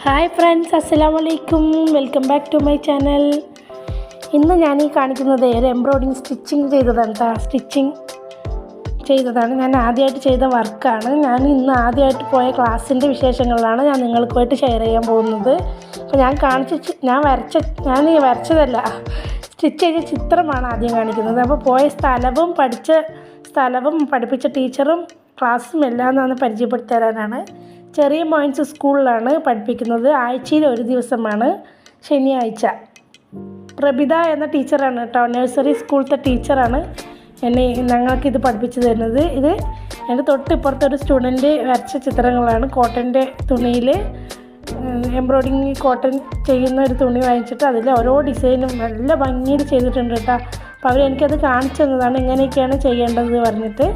Hi friends, അസ്സലാമു അലൈക്കും. Welcome back to my channel. ഇന്ന് ഞാൻ ഈ കാണിക്കുന്നത് ഒരു എംബ്രോയിഡിങ് സ്റ്റിച്ചിങ് ചെയ്തതാണ്. ഞാൻ ആദ്യമായിട്ട് ചെയ്ത വർക്കാണ്. ഞാൻ ഇന്ന് ആദ്യമായിട്ട് പോയ ക്ലാസ്സിൻ്റെ വിശേഷങ്ങളാണ് ഞാൻ നിങ്ങൾക്കുമായിട്ട് ഷെയർ ചെയ്യാൻ പോകുന്നത്. അപ്പോൾ ഞാൻ വരച്ചതല്ല, സ്റ്റിച്ച് ചെയ്ത ചിത്രമാണ് ആദ്യം കാണിക്കുന്നത്. അപ്പോൾ പോയ സ്ഥലവും പഠിപ്പിച്ച ടീച്ചറും ക്ലാസ്സും എല്ലാം പരിചയപ്പെടുത്തി തരാനാണ്. ചെറിയ മോയിൻസ് സ്കൂളിലാണ് പഠിപ്പിക്കുന്നത്. ആഴ്ചയിൽ ഒരു ദിവസമാണ്, ശനിയാഴ്ച. പ്രഭിത എന്ന ടീച്ചറാണ് കേട്ടോ, നഴ്സറി സ്കൂളത്തെ ടീച്ചറാണ് ഞങ്ങൾക്കിത് പഠിപ്പിച്ചു തരുന്നത്. ഇത് എൻ്റെ തൊട്ടിപ്പുറത്തൊരു സ്റ്റുഡൻറ്റ് വരച്ച ചിത്രങ്ങളാണ്. കോട്ടൻ്റെ തുണിയിൽ എംബ്രോയിഡിങ് കോട്ടൺ ചെയ്യുന്ന ഒരു തുണി വാങ്ങിച്ചിട്ട് അതിൽ ഓരോ ഡിസൈനും നല്ല ഭംഗിയിൽ ചെയ്തിട്ടുണ്ട് കേട്ടോ. അപ്പോൾ അവരെനിക്കത് കാണിച്ചു തന്നതാണ്, ഇങ്ങനെയൊക്കെയാണ് ചെയ്യേണ്ടത് പറഞ്ഞിട്ട്.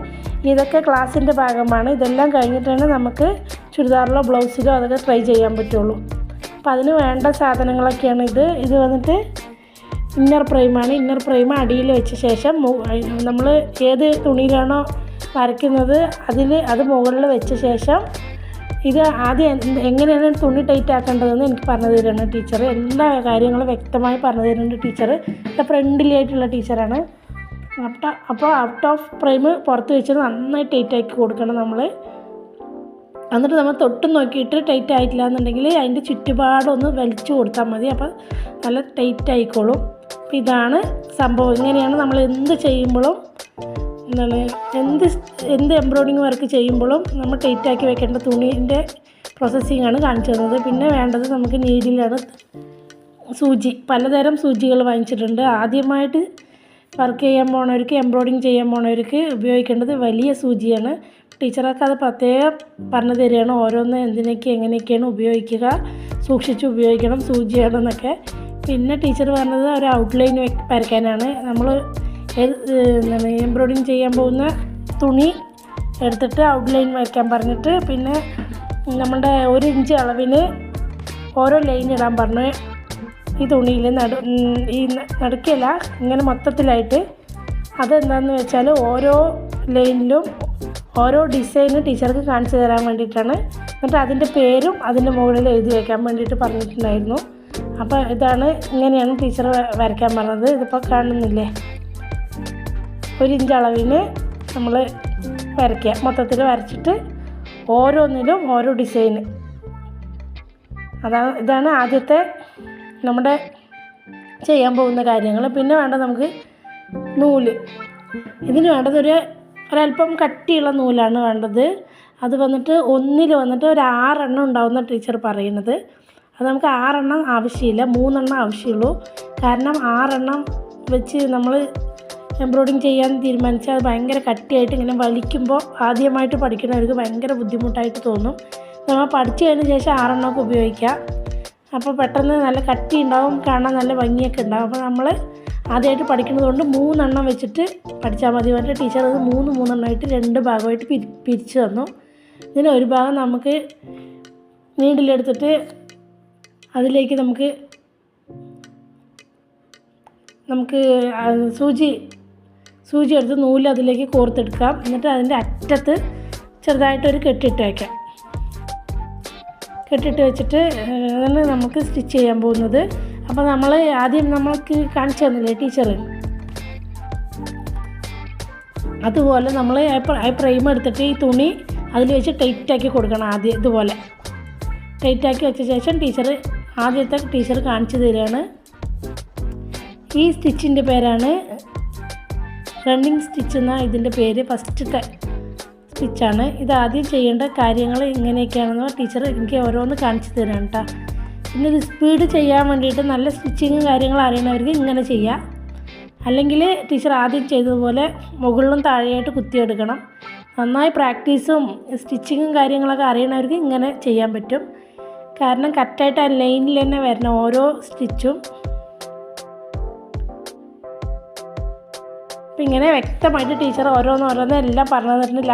ഇതൊക്കെ ക്ലാസ്സിൻ്റെ ഭാഗമാണ്. ഇതെല്ലാം കഴിഞ്ഞിട്ടാണ് നമുക്ക് ചുരിദാറിലോ ബ്ലൗസിലോ അതൊക്കെ ട്രൈ ചെയ്യാൻ പറ്റുള്ളൂ. അപ്പോൾ അതിന് വേണ്ട സാധനങ്ങളൊക്കെയാണ് ഇത് വന്നിട്ട് ഇന്നർ പ്രൈമാണ്. ഇന്നർ പ്രൈം അടിയിൽ വെച്ച ശേഷം നമ്മൾ ഏത് തുണിയിലാണോ വരയ്ക്കുന്നത് അത് മുകളിൽ വെച്ച ശേഷം ഇത് ആദ്യം എങ്ങനെയാണ് തുണി ടൈറ്റ് ആക്കേണ്ടതെന്ന് എനിക്ക് പറഞ്ഞു തരുന്നു ടീച്ചർ. എല്ലാ കാര്യങ്ങളും വ്യക്തമായി പറഞ്ഞു തരുന്നുണ്ട് ടീച്ചർ. ഇത് ഫ്രണ്ട്ലി ആയിട്ടുള്ള ടീച്ചറാണ്. അപ്പോൾ ഔട്ട് ഓഫ് പ്രൈം പുറത്ത് വെച്ചിട്ട് നന്നായി ടൈറ്റ് ആക്കി കൊടുക്കണം നമ്മൾ. എന്നിട്ട് നമ്മൾ തൊട്ട് നോക്കിയിട്ട് ടൈറ്റ് ആയിട്ടില്ല എന്നുണ്ടെങ്കിൽ അതിൻ്റെ ചുറ്റുപാടൊന്ന് വലിച്ചു കൊടുത്താൽ മതി. അപ്പോൾ നല്ല ടൈറ്റ് ആയിക്കോളും. അപ്പോൾ ഇതാണ് സംഭവം. ഇങ്ങനെയാണ് നമ്മൾ എന്ത് ചെയ്യുമ്പോഴും എന്ത് എംബ്രോയിഡിങ് വർക്ക് ചെയ്യുമ്പോഴും നമ്മൾ ടൈറ്റാക്കി വെക്കേണ്ട തുണീൻ്റെ പ്രോസസ്സിങ്ങാണ് കാണിച്ചു തന്നത്. പിന്നെ വേണ്ടത് നമുക്ക് നീഡിലാണ്. സൂചി, പലതരം സൂചികൾ വാങ്ങിച്ചിട്ടുണ്ട്. ആദ്യമായിട്ട് വർക്ക് ചെയ്യാൻ പോണവർക്ക്, എംബ്രോയിഡിങ് ചെയ്യാൻ പോണവർക്ക് ഉപയോഗിക്കേണ്ടത് വലിയ സൂചിയാണ്. ടീച്ചറൊക്കെ അത് പ്രത്യേകം പറഞ്ഞു തരികയാണ്, ഓരോന്ന് എന്തിനൊക്കെ എങ്ങനെയൊക്കെയാണ് ഉപയോഗിക്കുക, സൂക്ഷിച്ച് ഉപയോഗിക്കണം സൂചിയാണെന്നൊക്കെ. പിന്നെ ടീച്ചർ പറഞ്ഞത് ഒരു ഔട്ട്ലൈൻ വരയ്ക്കാനാണ്. നമ്മൾ എംബ്രോയിഡിങ് ചെയ്യാൻ പോകുന്ന തുണി എടുത്തിട്ട് ഔട്ട്ലൈൻ വരയ്ക്കാൻ പറഞ്ഞിട്ട്, പിന്നെ നമ്മുടെ 1 ഇഞ്ച് അളവിന് ഓരോ ലൈൻ ഇടാൻ പറഞ്ഞു. ഈ തുണിയിൽ നടുക്കല്ല, ഇങ്ങനെ മൊത്തത്തിലായിട്ട്. അതെന്താണെന്ന് വെച്ചാൽ ഓരോ ലൈനിലും ഓരോ ഡിസൈന് ടീച്ചർക്ക് കാണിച്ചു തരാൻ വേണ്ടിയിട്ടാണ്. എന്നിട്ട് അതിൻ്റെ പേരും അതിൻ്റെ മുകളിൽ എഴുതി വയ്ക്കാൻ വേണ്ടിയിട്ട് പറഞ്ഞിട്ടുണ്ടായിരുന്നു. അപ്പോൾ ഇങ്ങനെയാണ് ടീച്ചർ വരയ്ക്കാൻ പറഞ്ഞത്. ഇതിപ്പോൾ കാണുന്നില്ലേ, 1 ഇഞ്ച് അളവിന് നമ്മൾ വരയ്ക്കുക. മൊത്തത്തിൽ വരച്ചിട്ട് ഓരോന്നിലും ഓരോ ഡിസൈന്. ഇതാണ് ആദ്യത്തെ നമ്മുടെ ചെയ്യാൻ പോകുന്ന കാര്യങ്ങൾ. പിന്നെ വേണ്ടത് നമുക്ക് നൂല്. ഇതിന് വേണ്ടത് ഒരല്പം കട്ടിയുള്ള നൂലാണ് വേണ്ടത്. അത് വന്നിട്ട് ഒന്നിൽ വന്നിട്ട് ഒരു 6 എണ്ണം ഉണ്ടാവുന്ന ടീച്ചർ പറയുന്നത്. അത് നമുക്ക് 6 എണ്ണം ആവശ്യമില്ല, 3 എണ്ണം ആവശ്യമുള്ളൂ. കാരണം 6 എണ്ണം വെച്ച് നമ്മൾ എംബ്രോയിഡിങ് ചെയ്യാൻ തീരുമാനിച്ചാൽ അത് ഭയങ്കര കട്ടിയായിട്ട് ഇങ്ങനെ വലിക്കുമ്പോൾ ആദ്യമായിട്ട് പഠിക്കുന്നവർക്ക് ഭയങ്കര ബുദ്ധിമുട്ടായിട്ട് തോന്നും. നമ്മൾ പഠിച്ചു കഴിഞ്ഞ ശേഷം 6 എണ്ണമൊക്കെ ഉപയോഗിക്കാം. അപ്പോൾ പെട്ടെന്ന് നല്ല കട്ടി ഉണ്ടാവും, കാണാൻ നല്ല ഭംഗിയൊക്കെ ഉണ്ടാവും. അപ്പോൾ നമ്മൾ ആദ്യമായിട്ട് പഠിക്കുന്നത് കൊണ്ട് 3 എണ്ണം വെച്ചിട്ട് പഠിച്ചാൽ മതി. പറഞ്ഞിട്ട് ടീച്ചർ അത് 3 എണ്ണമായിട്ട് 2 ഭാഗമായിട്ട് പിരിച്ചു തന്നു. ഇതിന് ഒരു ഭാഗം നമുക്ക് നീഡിലെടുത്തിട്ട് അതിലേക്ക് നമുക്ക് സൂചി എടുത്ത് നൂല് അതിലേക്ക് കോർത്തെടുക്കാം. എന്നിട്ട് അതിൻ്റെ അറ്റത്ത് ചെറുതായിട്ടൊരു കെട്ടിട്ട് വയ്ക്കാം. കെട്ടിട്ട് വെച്ചിട്ട് അതാണ് നമുക്ക് സ്റ്റിച്ച് ചെയ്യാൻ പോകുന്നത്. അപ്പോൾ ആദ്യം നമ്മൾക്ക് കാണിച്ചു തന്നില്ലേ ടീച്ചർ, അതുപോലെ നമ്മൾ പ്രൈം എടുത്തിട്ട് ഈ തുണി അതിൽ വെച്ച് ടൈറ്റാക്കി കൊടുക്കണം. ആദ്യം ഇതുപോലെ ടൈറ്റാക്കി വെച്ച ശേഷം ആദ്യത്തെ ടീച്ചർ കാണിച്ചു തരികയാണ്. ഈ സ്റ്റിച്ചിൻ്റെ പേരാണ് റണ്ണിങ് സ്റ്റിച്ച് എന്നാണ് ഇതിൻ്റെ പേര്. ഫസ്റ്റത്തെ സ്റ്റിച്ചാണ്. ഇതാദ്യം ചെയ്യേണ്ട കാര്യങ്ങൾ ഇങ്ങനെയൊക്കെയാണെന്ന് ടീച്ചർ എനിക്ക് ഓരോന്ന് കാണിച്ചു തരാണ് കേട്ടോ. പിന്നെ ഇത് സ്പീഡ് ചെയ്യാൻ വേണ്ടിയിട്ട് നല്ല സ്റ്റിച്ചിങ്ങും കാര്യങ്ങളും അറിയണവർക്ക് ഇങ്ങനെ ചെയ്യാം. അല്ലെങ്കിൽ ടീച്ചർ ആദ്യം ചെയ്തതുപോലെ മുകളിലും താഴെയായിട്ട് കുത്തിയെടുക്കണം. നന്നായി പ്രാക്ടീസും സ്റ്റിച്ചിങ്ങും കാര്യങ്ങളൊക്കെ അറിയണവർക്ക് ഇങ്ങനെ ചെയ്യാൻ പറ്റും. കാരണം കറക്റ്റായിട്ട് ആ ലൈനിൽ തന്നെ വരണം ഓരോ സ്റ്റിച്ചും. അപ്പം ഇങ്ങനെ വ്യക്തമായിട്ട് ടീച്ചർ ഓരോന്ന് എല്ലാം പറഞ്ഞു തന്നിട്ടുണ്ട്.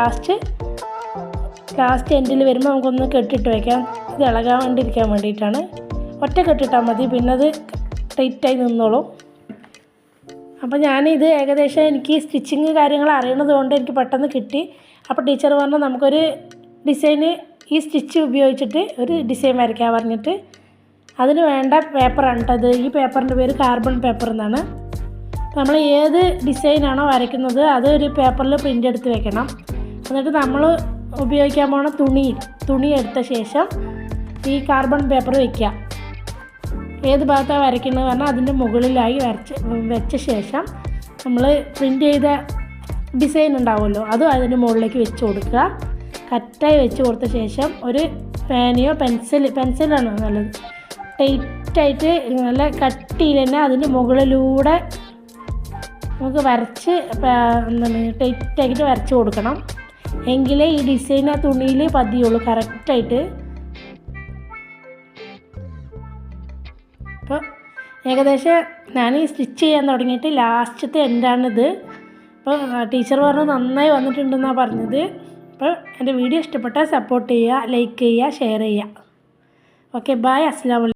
ലാസ്റ്റ് എൻഡിൽ വരുമ്പോൾ നമുക്കൊന്ന് കെട്ടിട്ട് വയ്ക്കാം. ഇത് ഇളകാൻ വേണ്ടിയിരിക്കാൻ വേണ്ടിയിട്ടാണ്. ഒറ്റ കെട്ടിട്ടാൽ മതി, പിന്നെ അത് ടൈറ്റായി നിന്നോളും. അപ്പോൾ ഞാനിത് ഏകദേശം എനിക്ക് സ്റ്റിച്ചിങ് കാര്യങ്ങൾ അറിയണത് കൊണ്ട് എനിക്ക് പെട്ടെന്ന് കിട്ടി. അപ്പോൾ ടീച്ചർ പറഞ്ഞു നമുക്കൊരു ഡിസൈന് ഈ സ്റ്റിച്ച് ഉപയോഗിച്ചിട്ട് ഒരു ഡിസൈൻ വരയ്ക്കാൻ പറഞ്ഞിട്ട് അതിന് വേണ്ട പേപ്പറാണ് കേട്ടത്. ഈ പേപ്പറിൻ്റെ പേര് കാർബൺ പേപ്പർ എന്നാണ്. നമ്മൾ ഏത് ഡിസൈനാണോ വരയ്ക്കുന്നത് അത് ഒരു പേപ്പറിൽ പ്രിൻ്റ് എടുത്ത് വെക്കണം. എന്നിട്ട് നമ്മൾ ഉപയോഗിക്കാൻ പോണ തുണി എടുത്ത ശേഷം ഈ കാർബൺ പേപ്പർ വയ്ക്കുക. ഏത് ഭാഗത്താണ് വരയ്ക്കുന്നത് പറഞ്ഞാൽ അതിൻ്റെ മുകളിലായി വെച്ച ശേഷം നമ്മൾ പ്രിൻ്റ് ചെയ്ത ഡിസൈൻ ഉണ്ടാവുമല്ലോ അത് അതിൻ്റെ മുകളിലേക്ക് വെച്ച് കൊടുക്കുക. കറക്റ്റായി വെച്ച് കൊടുത്ത ശേഷം ഒരു പേനയോ പെൻസിലാണ് നല്ലത്, ടൈറ്റായിട്ട് നല്ല കട്ടിയിൽ തന്നെ അതിൻ്റെ മുകളിലൂടെ നമുക്ക് വരച്ച് ടൈറ്റായിട്ട് വരച്ച് കൊടുക്കണം. എങ്കിലേ ഈ ഡിസൈൻ ആ തുണിയിൽ പതിയുള്ളൂ കറക്റ്റായിട്ട്. അപ്പോൾ ഏകദേശം ഞാൻ ഈ സ്റ്റിച്ച് ചെയ്യാൻ തുടങ്ങിയിട്ട് ലാസ്റ്റത്തെ എൻഡാണിത്. അപ്പോൾ ടീച്ചർ പറഞ്ഞു നന്നായി വന്നിട്ടുണ്ടെന്നാണ് പറഞ്ഞത്. അപ്പോൾ എൻ്റെ വീഡിയോ ഇഷ്ടപ്പെട്ടാൽ സപ്പോർട്ട് ചെയ്യുക, ലൈക്ക് ചെയ്യുക, ഷെയർ ചെയ്യുക. ഓക്കെ, ബൈ, അസ്സലാമു അലൈക്കും.